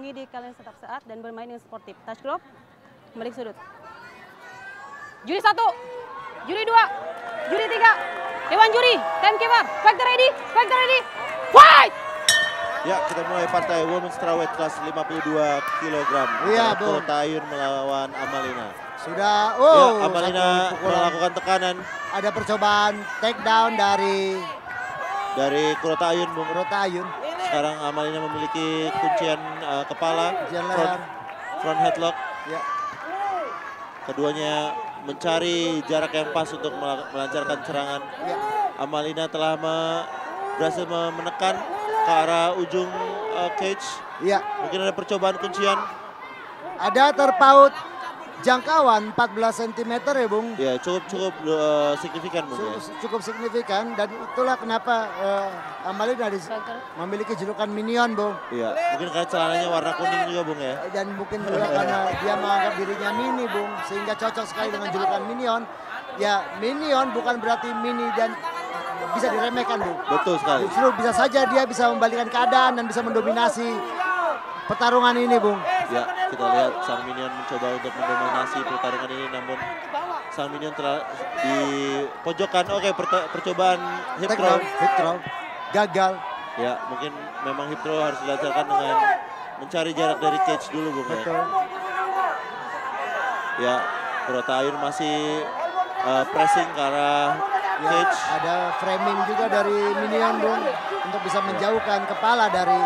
di kalian tetap sehat dan bermain yang sportif. Touch glove, kembali ke sudut. Juri 1, juri 2, juri 3, Dewan Juri, timekeeper, fighter ready, fight! Ya, kita mulai partai Women's Strawweight kelas 52 kg. Iya, Bung. Kurota Ayun melawan Amalina. Sudah, Ya, Amalina melakukan tekanan. Ada percobaan takedown dari Kurota Ayun, Bung. Kurota Ayun. Sekarang Amalina memiliki kuncian kepala, Kuncian leher. front headlock. Ya. Keduanya mencari jarak yang pas untuk melancarkan serangan. Ya. Amalina telah berhasil menekan ke arah ujung cage. Iya. Mungkin ada percobaan kuncian. Ada terpaut jangkauan 14 cm ya, Bung. Ya, cukup signifikan, Bung. Ya. Cukup signifikan dan itulah kenapa Amalina memiliki julukan minion, Bung. Iya, mungkin karena celananya warna kuning juga, Bung ya. Dan mungkin juga karena dia menganggap dirinya mini, Bung, sehingga cocok sekali dengan julukan minion. Ya, minion bukan berarti mini dan bisa diremehkan, Bung. Betul sekali. Justru bisa saja dia bisa membalikan keadaan dan bisa mendominasi pertarungan ini, Bung. Ya, kita lihat sang minion mencoba untuk mendominasi pertarungan ini, namun sang minion telah di pojokan. Oke, percobaan hip throw. Hip throw. Gagal. Ya, mungkin memang hip throw harus dilancarkan dengan mencari jarak dari cage dulu, Bung. Betul. Ya, Kurota Ayun masih pressing ke arah Ya, cage. ada framing juga dari minion, Bung, untuk bisa menjauhkan kepala dari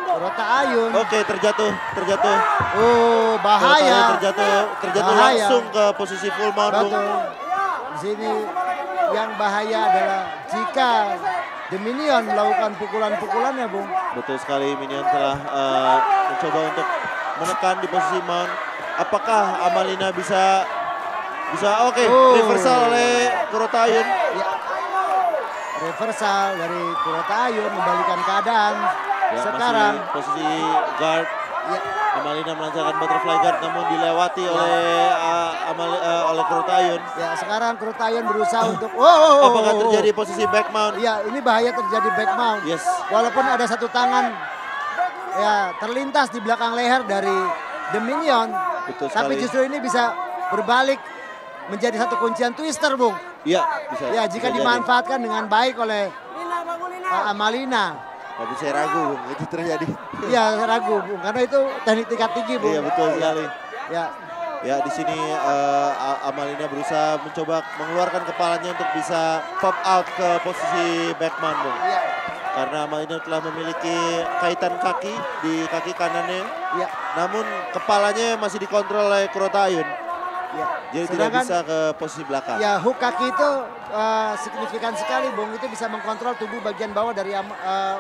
Kurota Ayun. Oke, terjatuh. Oh, Kurota Ayun bahaya. terjatuh Bahaya. langsung ke posisi full mount, Bung. Betul. Di sini yang bahaya adalah jika The Minion melakukan pukulan-pukulannya, Bung. Betul sekali, minion telah mencoba untuk menekan di posisi mount. Apakah Amalina bisa oke, reversal oleh Kurota Ayun. Ya. Reversal dari Kurota Ayun membalikan keadaan. Ya, Sekarang masih posisi guard. ya, Amalina melancarkan butterfly guard namun dilewati oleh Kurota Ayun. ya sekarang Kurota Ayun berusaha untuk Apakah terjadi posisi back mount? Iya, ini bahaya terjadi back mount. Yes. Walaupun ada satu tangan ya terlintas di belakang leher dari The Minion. Betul Tapi sekali. justru ini bisa berbalik menjadi satu kuncian twister, Bung. Iya, bisa. Ya, jika bisa dimanfaatkan dengan baik oleh Amalina. jadi. Tapi saya ragu, Bung, itu terjadi. Iya, ragu, Bung, karena itu teknik tingkat tinggi, Bung. Iya, betul sekali. Ya, Ya, di sini Amalina berusaha mencoba mengeluarkan kepalanya untuk bisa pop out ke posisi back mount, Bung. iya, Karena Amalina telah memiliki kaitan kaki di kaki kanannya. iya. Namun kepalanya masih dikontrol oleh Kurota Ayun. Ya. Jadi tidak bisa ke posisi belakang. Ya, hook kaki itu signifikan sekali, Bung. Itu bisa mengkontrol tubuh bagian bawah dari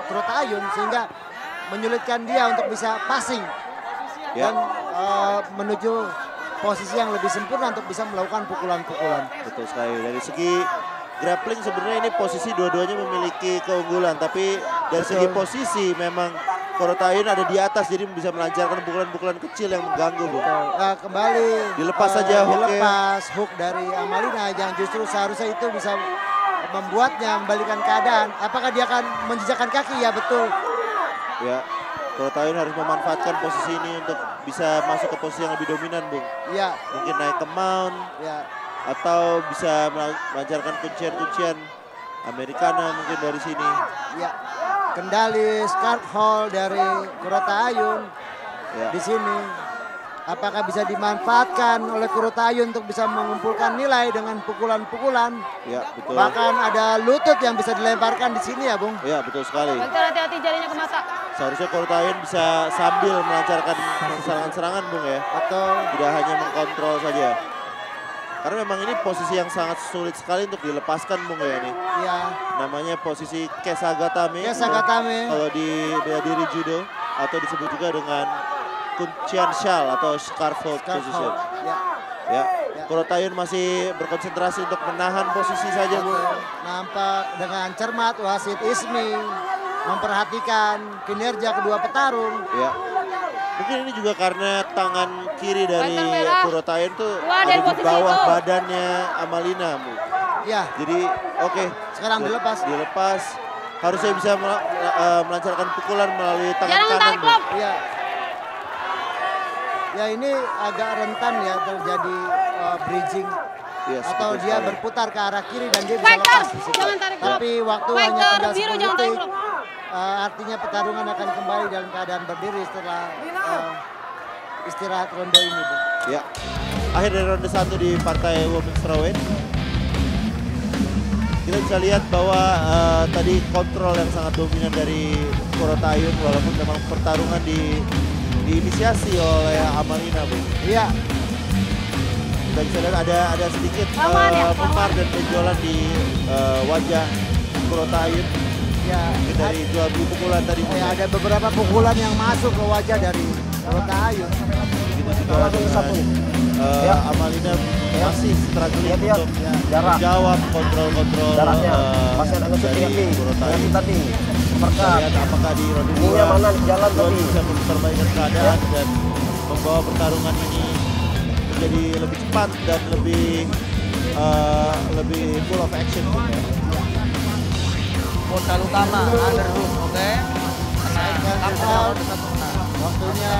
Kurota Ayun sehingga menyulitkan dia untuk bisa passing Ya. dan menuju posisi yang lebih sempurna untuk bisa melakukan pukulan-pukulan. Betul sekali. Dari segi grappling sebenarnya ini posisi dua-duanya memiliki keunggulan. Tapi dari segi posisi memang Kurota Ayun ada di atas jadi bisa melancarkan pukulan-pukulan kecil yang mengganggu, Bung. Kembali Dilepas saja hooknya. dilepas hook dari Amalina yang justru seharusnya itu bisa membuatnya membalikan keadaan. Apakah dia akan menjejakkan kaki? Ya, betul. Ya, Kurota Ayun harus memanfaatkan posisi ini untuk bisa masuk ke posisi yang lebih dominan, Bung. Ya, Mungkin naik ke mount ya. atau bisa melancarkan kuncian-kuncian Americana mungkin dari sini. Ya, kendali Scarf Hall dari Kurota Ayun Ya. di sini. Apakah bisa dimanfaatkan oleh Kurota Ayun untuk bisa mengumpulkan nilai dengan pukulan-pukulan? Ya, betul. Bahkan ada lutut yang bisa dilemparkan di sini ya, Bung. Ya, betul sekali. Fighter hati-hati jarinya ke mata. Seharusnya Kurota Ayun bisa sambil melancarkan serangan-serangan, Bung ya. Atau Tidak hanya mengkontrol saja. Karena memang ini posisi yang sangat sulit sekali untuk dilepaskan, Bung ya ini. ya, Namanya posisi Kesagatame. Kesagatame. Kalau di bela diri judo atau disebut juga dengan kuncian shell atau scarf hold Scarf position. Hall. Ya, Ya, Kurota Ayun masih berkonsentrasi untuk menahan posisi saja, Bu. nampak dengan cermat wasit Ismi memperhatikan kinerja kedua petarung. Ya. Mungkin ini juga karena tangan kiri dari Fighter merah. Kurota Ayun tuh Keluar ada dari di posisi bawah itu. badannya Amalina, Bu. Ya, Jadi oke. sekarang dilepas. Dilepas. Harusnya bisa melancarkan pukulan melalui tangan Jangan kanan, tarik Bu. klub. Ya, Ya ini agak rentan ya terjadi bridging. Yes, Atau betul dia sekali. berputar ke arah kiri dan dia bisa Fighter, lepas di situ. jangan tarik drop. Tapi waktu hanya Fighter, tinggal biru 10 jangan tarik detik. drop. Artinya pertarungan akan kembali dalam keadaan berdiri setelah istirahat ronde ini, Bung. Ya, akhir dari ronde 1 di partai Women's Strawweight. Kita bisa lihat bahwa tadi kontrol yang sangat dominan dari Kurotayun, walaupun memang pertarungan diinisiasi oleh Amalina, Bu. Iya, Kita bisa lihat ada sedikit Aman ya, memar dan benjolan di wajah Kurotayun ya. dari jual beli pukulan tadi. Ya, ada beberapa pukulan yang masuk ke wajah dari Kurotayun. Begitu juga dengan Amalina masih struggling untuk menjawab kontrol-kontrol masih ada dari Kurotayun. tadi Kita lihat apakah di ronde Ininya mana di jalan dua tadi. bisa memperbaikan keadaan dan membawa pertarungan ini menjadi lebih cepat dan lebih full of action. Modal utama underhook, oke. Waktunya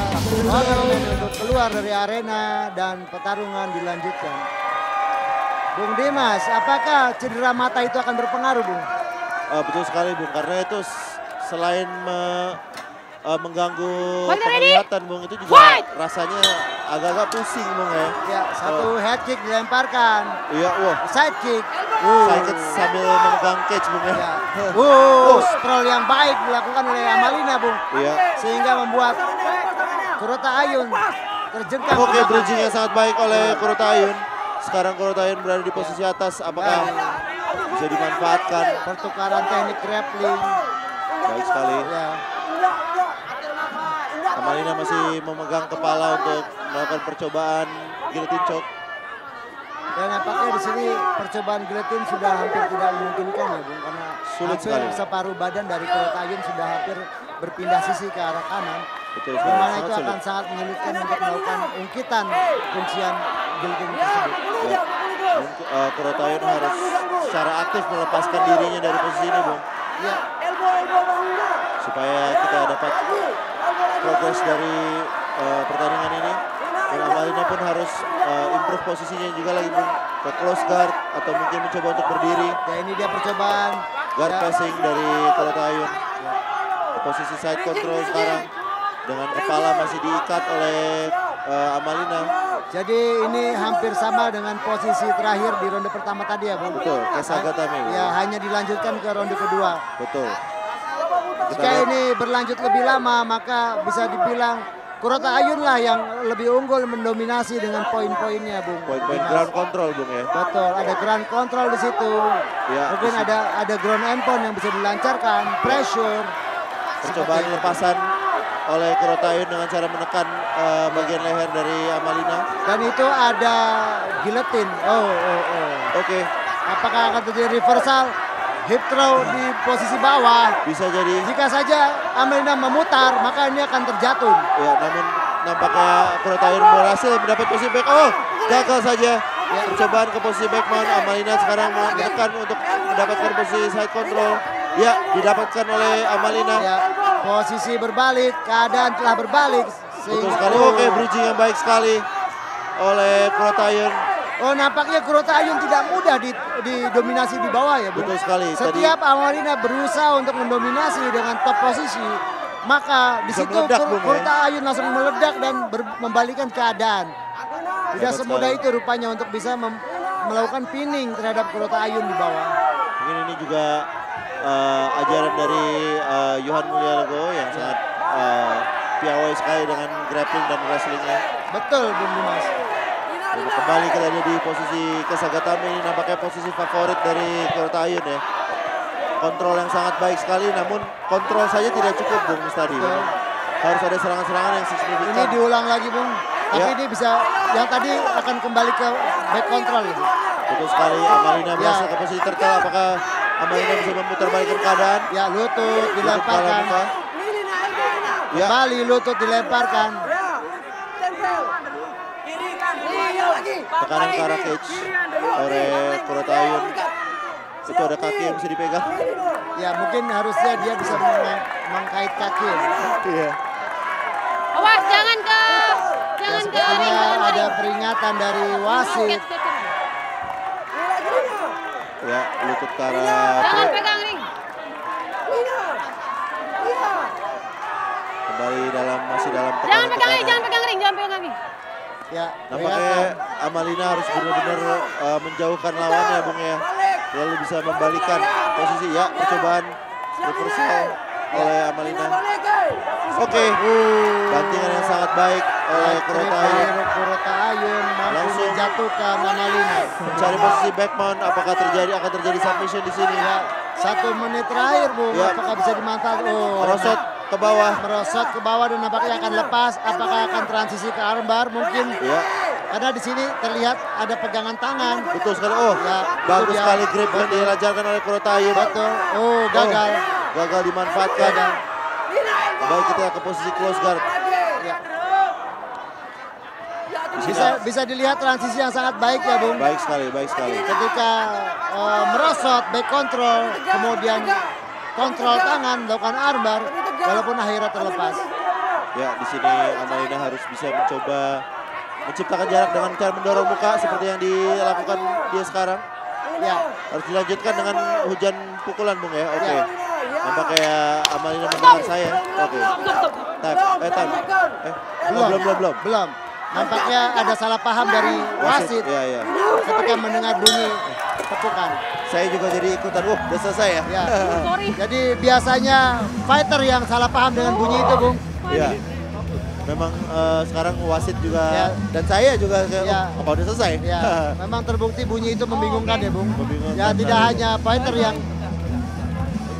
untuk keluar dari arena dan pertarungan dilanjutkan. Bung Dimas, apakah cedera mata itu akan berpengaruh, Bung? Betul sekali, Bung, karena itu selain mengganggu Fighter ready? penglihatan, Bung, itu juga Fight! rasanya agak-agak pusing, Bung, ya. Ya, satu head kick dilemparkan. Iya, wah, Side kick. sakit sambil memegang cage, Bung, ya. Ya. Sprawl yang baik dilakukan oleh Amalina, Bung. Iya. Sehingga membuat Kurotayun terjengkang. Oke, bridging yang sangat baik oleh Kurotayun. Sekarang Kurotayun berada di posisi atas, apakah bisa dimanfaatkan? Pertukaran teknik grappling. Baik sekali. Ya. Amalina masih memegang kepala untuk melakukan percobaan guillotine choke. Dan nampaknya di sini percobaan guillotine sudah hampir tidak memungkinkan ya, Bung, karena Sulit hampir sekali. separuh badan dari Kurotayun sudah hampir berpindah sisi ke arah kanan. Betul Di sekali, mana sangat itu akan sulit. sangat menyulitkan untuk melakukan ungkitan kuncian guillotine tersebut. Ya. Kurotayun harus secara aktif melepaskan dirinya dari posisi ini, Bung, Ya, supaya kita dapat progres dari pertandingan ini. Dan Amalina pun harus improve posisinya juga lagi, Bung, ke close guard atau mungkin mencoba untuk berdiri. ya ini dia percobaan. Guard Ya, passing dari Kurotayun. Ke posisi side control sekarang dengan kepala masih diikat oleh Amalina. jadi ini hampir sama dengan posisi terakhir di ronde pertama tadi ya, Bung. Betul, Kesagatame. Ya, hanya dilanjutkan ke ronde kedua. Betul. Kita Jika lihat. ini berlanjut lebih lama, maka bisa dibilang Kurotayun lah yang lebih unggul mendominasi dengan poin-poinnya, Bung. Poin-poin Dimas. ground control, Bung, ya. Betul, ada ground control di situ. Ya, Mungkin di situ. ada ground and pound yang bisa dilancarkan, pressure. Percobaan Seperti itu. lepasan oleh Kurotayun dengan cara menekan bagian leher dari Amalina. Dan itu ada guillotine. Oh. Oke, Apakah akan terjadi reversal? Hip throw di posisi bawah. bisa jadi. Jika saja Amalina memutar, maka ini akan terjatuh. Ya, namun nampaknya Kurotayun berhasil mendapat posisi back. Oh, gagal saja. Percobaan ke posisi back mount. Amalina sekarang menekan untuk mendapatkan posisi side control. Ya, didapatkan oleh Amalina. Ya, posisi berbalik, keadaan telah berbalik. Betul sekali. Oke, bridging yang baik sekali oleh Kurotayun. Oh, nampaknya Kurotayun tidak mudah didominasi di bawah ya, Bung. Betul sekali. Setiap Amalina berusaha untuk mendominasi dengan top posisi, maka di Bisa situ meledak, Bung, ya. Kurotayun langsung meledak dan membalikan keadaan. Tidak Hebat semudah sekali. itu rupanya untuk bisa melakukan pinning terhadap Kurotayun di bawah. Mungkin ini juga ajaran dari Johan Mulyalego yang sangat piawai sekali dengan grappling dan wrestlingnya. Betul, Bung Dimas. Dan kembali kita ada di posisi Kesagatame, ini nampaknya posisi favorit dari Kurotayun, ya. Kontrol yang sangat baik sekali, namun kontrol saja tidak cukup, Bung Mustadi. Betul. Harus ada serangan-serangan yang signifikan. Ini diulang lagi, Bung. Tapi Ya. ini bisa, yang tadi akan kembali ke back control ini. Betul sekali, Amalina Ya. berhasil ke posisi tertel. Apakah Amalina bisa memutar balikan keadaan? Ya, lutut Lutut dilemparkan. kepala muka. Ya, Kembali lutut dilemparkan. tekanan ke arah cage oleh Kurotayun. Itu ada kaki yang bisa dipegang. Ya, mungkin harusnya dia bisa mengkait kaki. Iya. Awas, jangan ke jangan ke ring, Sepertinya jangan ke ada ring. peringatan dari wasit. Ya, lutut ke arah Jangan pegang ring. kembali masih dalam Jangan pegang ring, tekanan. jangan pegang ring, jangan pegang ring. Ya, Nampaknya Amalina harus benar-benar menjauhkan lawannya, Bung ya. Lalu bisa membalikan posisi ya, percobaan reversal oleh Amalina. Oke, bantingan yang sangat baik oleh Kurotayan. Kurotayan mampu Langsung menjatuhkan Amalina. Mencari posisi backmount, apakah akan terjadi submission di sini? Ya, 1 menit terakhir, Bung. Ya. Apakah bisa dimanfaatkan? Merosot ke bawah. Merosot ke bawah dan nampaknya akan lepas. Apakah akan transisi ke armbar? Mungkin. Ya, Karena di sini terlihat ada pegangan tangan. betul sekali. Oh, Ya, bagus itu dia. sekali grip yang dilancarkan oleh Kurotayan. Betul. Oh, gagal. Gagal dimanfaatkan. Gagal. Kembali kita ke posisi close guard. Ya. Di sini Bisa dilihat transisi yang sangat baik ya, Bung. baik sekali, baik sekali. Ketika merosot, back control, kemudian kontrol tangan, melakukan armbar, walaupun akhirnya terlepas. Ya, di sini Amalina harus bisa mencoba menciptakan jarak dengan cara mendorong muka seperti yang dilakukan dia sekarang. Ya, Harus dilanjutkan dengan hujan pukulan, Bung ya. Oke. Ya. Nampaknya Amalina mendengar saya. Oke. Time. Belum. Nampaknya ada salah paham dari wasit Ya, ya. ketika mendengar bunyi tepukan. Saya juga jadi ikutan. Udah selesai ya. Ya. Sorry. Jadi biasanya fighter yang salah paham dengan bunyi itu, Bung. Ya. Memang sekarang wasit juga Ya. dan saya juga kayak, Ya. apa udah selesai? Ya, memang terbukti bunyi itu membingungkan ya, Bung. Membingungkan. Ya, tidak hanya fighter yang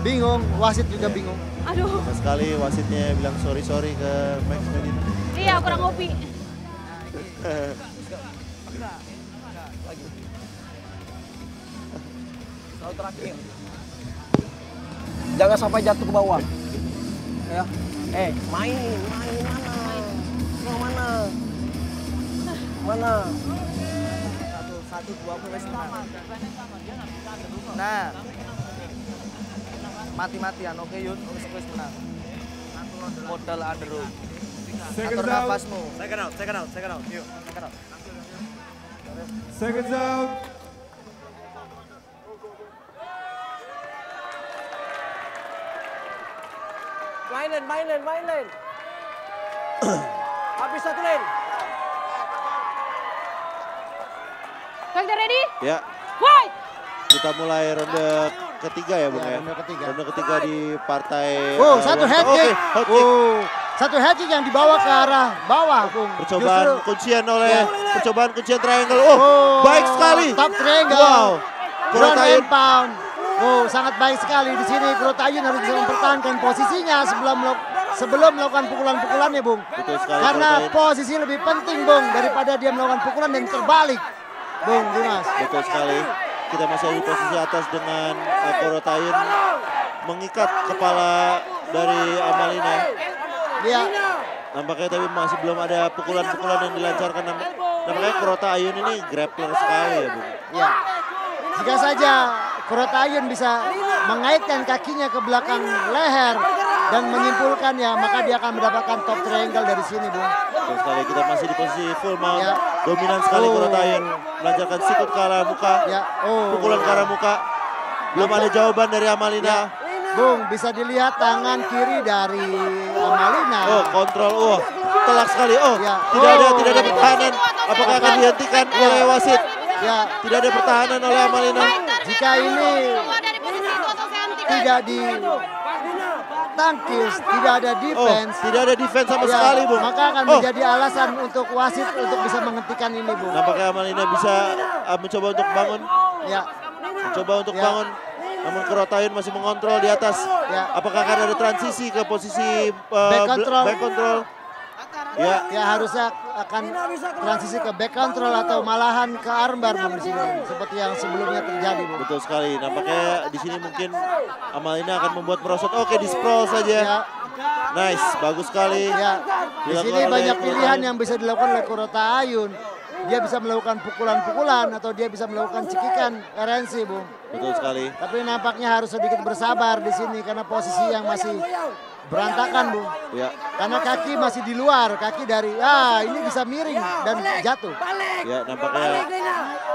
bingung, wasit juga bingung. Aduh. Sama sekali wasitnya bilang sorry ke Max Medina. Iya, kurang ngopi. Jangan sampai jatuh ke bawah. Ya. Main mana? Mau mana? Mana? Satu, dua, nah, mati-matian, oke Yun, wis menang. Modal underhook. Atur nafasmu. Second out. Yuk, second out. Seconds out. Main lane. Habis satu lane. Fighter ready? Ya, Fight! kita mulai ronde ketiga ya, Bung Ya, ya. ronde ketiga. Ronde ketiga di partai. Oh, satu head Oke, kick. hot kick. Oh, satu head kick yang dibawa ke arah bawah, Bung. Percobaan Justru- kuncian oleh Ya. percobaan kuncian triangle. Oh, baik sekali. Top triangle. Wow. Ground Kurotayan. and pound. Oh, sangat baik sekali di sini. Kurotayan harus bisa mempertahankan posisinya sebelum melakukan pukulan-pukulannya, Bung. Betul sekali. Karena Kurotayan. posisi lebih penting, Bung, daripada dia melakukan pukulan dan terbalik. Bung Dimas. Betul sekali. Kita masih di posisi atas dengan Kurotayan mengikat kepala dari Amalina. Dia Nampaknya tapi masih belum ada pukulan-pukulan yang dilancarkan. Nampaknya Kurotayan ini grappler sekali ya, Bung. ya. Jika saja Kurotayan bisa mengaitkan kakinya ke belakang leher dan menyimpulkan ya, maka dia akan mendapatkan top triangle dari sini, Bung. Betul sekali, kita masih di posisi full mount. Ya. Dominan sekali Oh. Kurotayan. Melancarkan sikut ke arah muka. Ya, oh. Pukulan ke arah muka. Belum ada jawaban dari Amalina. Ya. Bung, bisa dilihat tangan kiri dari Amalina. Oh, kontrol. Oh, telak sekali. Oh, Ya. tidak ada pertahanan. Apakah akan dihentikan oleh wasit? Ya, Tidak ada pertahanan oleh Amalina. jika ini Keluar dari posisi itu atau saya hentikan. tidak di tangkis, tidak ada Oh, defense, tidak ada defense sama ya, sekali, Bung. maka akan Oh, menjadi alasan untuk wasit untuk bisa menghentikan ini, Bung. nampaknya Amalina bisa mencoba untuk bangun. Ya, Mencoba untuk Ya. bangun. Namun Kurotayan masih mengontrol di atas. Ya. Apakah akan ada transisi ke posisi Back control. back control? Ya, ya harusnya akan transisi ke back control atau malahan ke armbar, Bung, di sini, seperti yang sebelumnya terjadi, Bung. betul sekali. Nampaknya di sini mungkin Amalina akan membuat merosot. Oke, di sprawl saja. Ya, Nice, bagus sekali. ya. Di Dilakukan sini oleh banyak Kurotayan. pilihan yang bisa dilakukan oleh Kurotayan. dia bisa melakukan pukulan-pukulan atau dia bisa melakukan cekikan RNC, Bung. Betul sekali. Tapi nampaknya harus sedikit bersabar di sini karena posisi yang masih berantakan, Bung. Ya, Karena kaki masih di luar, kaki dari ini bisa miring dan jatuh. ya nampaknya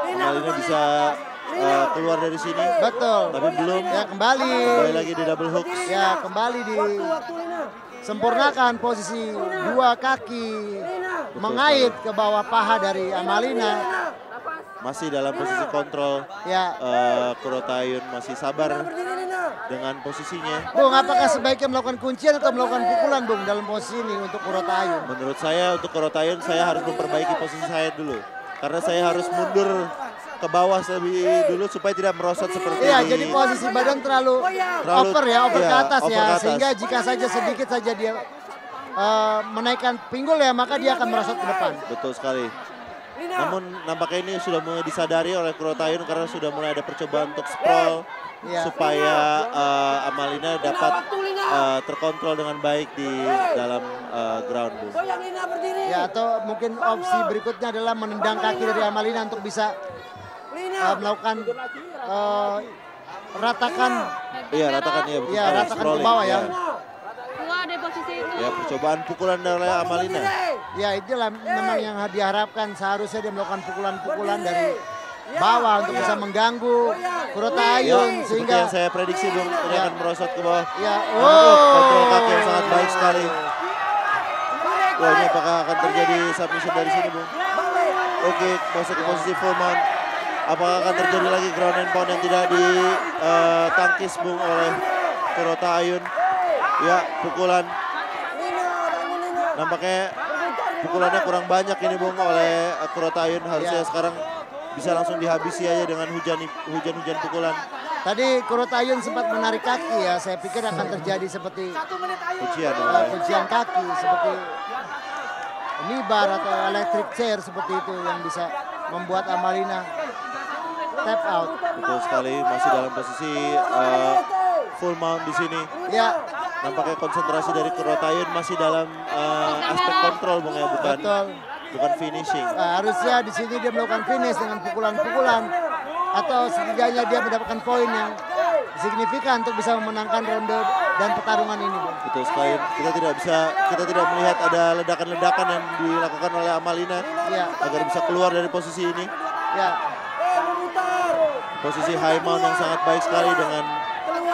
Amalina bisa keluar dari sini. Betul. Tapi belum. Ya kembali. Kembali lagi di double hooks. Ya kembali di sempurnakan posisi dua kaki mengait ke bawah paha dari Amalina. Masih dalam posisi kontrol. Ya, Kurotayun masih sabar dengan posisinya. Bung, apakah sebaiknya melakukan kuncian atau melakukan pukulan, Bung, dalam posisi ini untuk Kurotayun? Menurut saya untuk Kurotayun saya harus memperbaiki posisi saya dulu. Karena saya harus mundur ke bawah lebih dulu supaya tidak merosot seperti Iya, ini. jadi posisi badan terlalu over ya, over ke atas over ya. ke atas. Sehingga jika saja sedikit saja dia menaikkan pinggul ya, maka dia akan merosot ke depan. Betul sekali. Namun nampaknya ini sudah mulai disadari oleh Kurotayun karena sudah mulai ada percobaan untuk sprawl Iya. supaya Amalina dapat terkontrol dengan baik di dalam ground, Bu. Ya, atau mungkin opsi berikutnya adalah menendang kaki dari Amalina untuk bisa melakukan ratakan. Iya, ratakan ya, betul Ya, sekali. ratakan ke Sprawling, bawah ya. Keluar dari posisi itu. Ya, percobaan pukulan dari Amalina. Ya, itulah memang yang diharapkan. Seharusnya dia melakukan pukulan-pukulan dari bawah untuk bisa mengganggu Kurotayun Ya, seperti sehingga yang saya prediksi, Bung, ini akan merosot ke bawah. ya, Kontrol kaki yang sangat baik sekali. Wah, ini apakah akan terjadi submission dari sini, Bung? Oke, masuk ke posisi full mount. Apakah akan terjadi lagi ground and pound yang tidak ditangkis, Bung, oleh Kurotayun? Ya, pukulan. Nampaknya pukulannya kurang banyak ini, Bung, oleh Kurotayun. Harusnya sekarang bisa langsung dihabisi aja dengan hujan-hujan pukulan. Tadi Kurotayun sempat menarik kaki ya. Saya pikir akan terjadi seperti Kuncian. kuncian kaki seperti knibar atau electric chair seperti itu yang bisa membuat Amalina tap out. Betul sekali, masih dalam posisi full mount di sini. Ya, Nampaknya konsentrasi dari Kurotayun masih dalam aspek kontrol, Bung, ya, bukan finishing. nah, harusnya di sini dia melakukan finish dengan pukulan-pukulan atau setidaknya dia mendapatkan poin yang signifikan untuk bisa memenangkan ronde dan pertarungan ini, Bung. Betul sekali, kita tidak melihat ada ledakan-ledakan yang dilakukan oleh Amalina Ya, agar bisa keluar dari posisi ini. ya. Posisi high mount yang sangat baik sekali dengan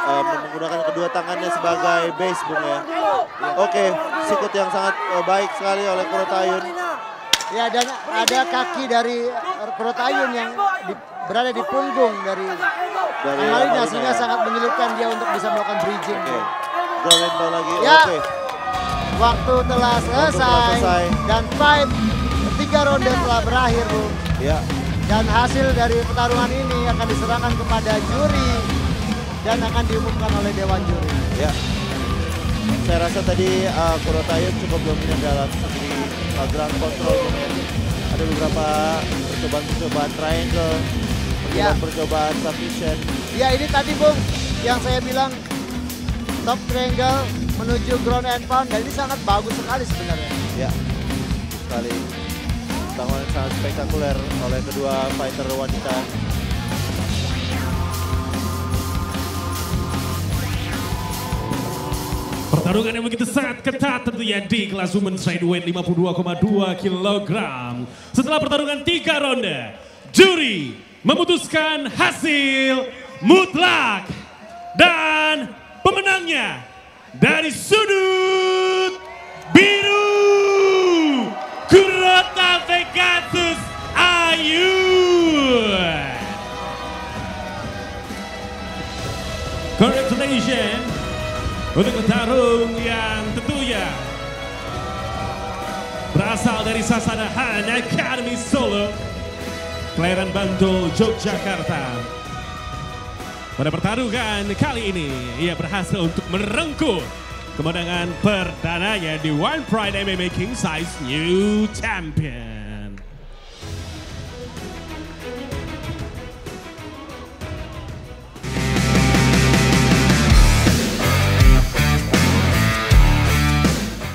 menggunakan kedua tangannya sebagai base, Bung, ya. Oke, sikut yang sangat baik sekali oleh Kurotayun. Ya, dan ada kaki dari Kurotayun yang berada di punggung dari Amalina sehingga ya. sangat menyulitkan dia untuk bisa melakukan bridging. Oke, ground and pound lagi. Ya. Oke, Waktu telah selesai dan fight 3 ronde telah berakhir, Bung. ya. Dan hasil dari pertarungan ini akan diserahkan kepada juri dan akan diumumkan oleh Dewan Juri. Ya, saya rasa tadi Kurotayun cukup dominan dalam segi ground control. Ada beberapa percobaan triangle, Ya. percobaan submission. Ya, ini tadi, Bung, yang saya bilang top triangle menuju ground and pound, dan ini sangat bagus sekali sebenarnya. Ya, sekali. Pertarungan yang sangat spektakuler oleh kedua fighter wanita. Pertarungan yang begitu sangat ketat tentunya di kelas women's lightweight 52,2 kg. Setelah pertarungan 3 ronde, juri memutuskan hasil mutlak. Dan pemenangnya dari sudut biru, Kurota Pegasus Ayu. Congratulations untuk petarung yang tentunya berasal dari Sasanahan Academy Solo, Kelahiran Bantul, Yogyakarta. Pada pertarungan kali ini, ia berhasil untuk merengkuh kemenangan perdananya di One Pride MMA King Size New Champion.